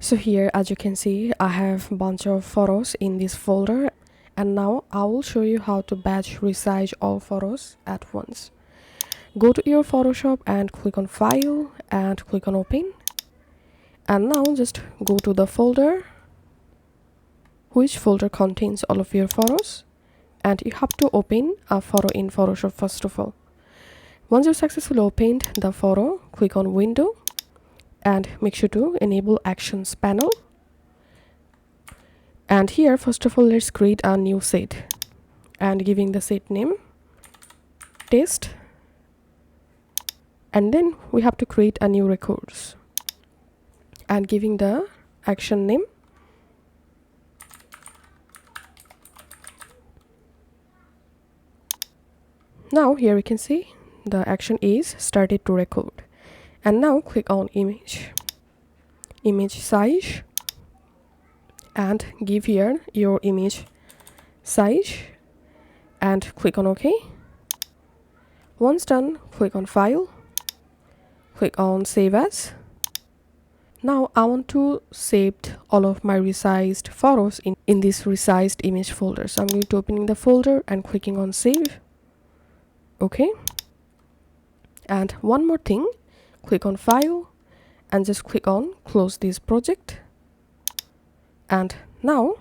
So here, as you can see, I have a bunch of photos in this folder, and now I will show you how to batch resize all photos at once. Go to your Photoshop and click on File and click on Open, and now just go to the folder, which folder contains all of your photos, and you have to open a photo in Photoshop first of all. Once you successfully opened the photo, click on Window and make sure to enable Actions panel. And here, first of all, let's create a new set and giving the set name Test, and then we have to create a new records and giving the action name Now here we can see the action is started to record. And now click on image size and give here your image size and click on OK. Once done, click on File, click on Save As. Now I want to save all of my resized photos in this resized image folder. So I'm going to open the folder and clicking on Save. Okay. And one more thing, click on File and just click on Close this project. And now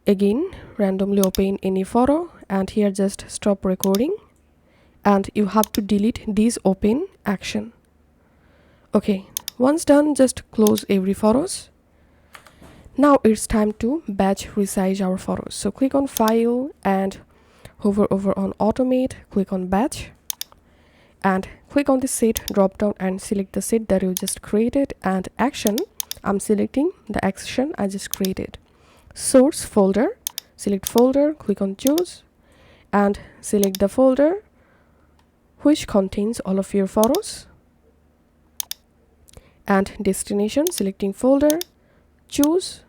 again randomly open any photo and here just stop recording, and you have to delete this open action. Okay, once done, just close every photos. Now it's time to batch resize our photos. So click on File and hover over on Automate, click on Batch and click on the set drop down and select the set that you just created, and action, I'm selecting the action I just created. Source folder, select folder, click on Choose and select the folder which contains all of your photos, and destination, selecting folder, choose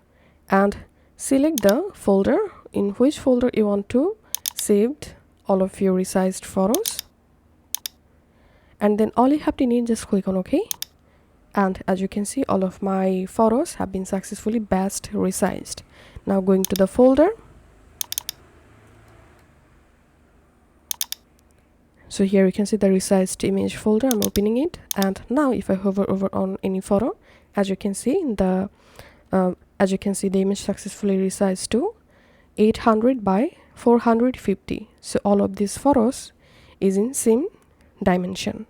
and select the folder in which folder you want to save all of your resized photos, and then all you have to need, just click on OK. And as you can see, all of my photos have been successfully batched resized. Now going to the folder. So here you can see the resized image folder. I'm opening it, and now if I hover over on any photo, as you can see the image successfully resized to 800 by 450. So all of these photos is in same dimension.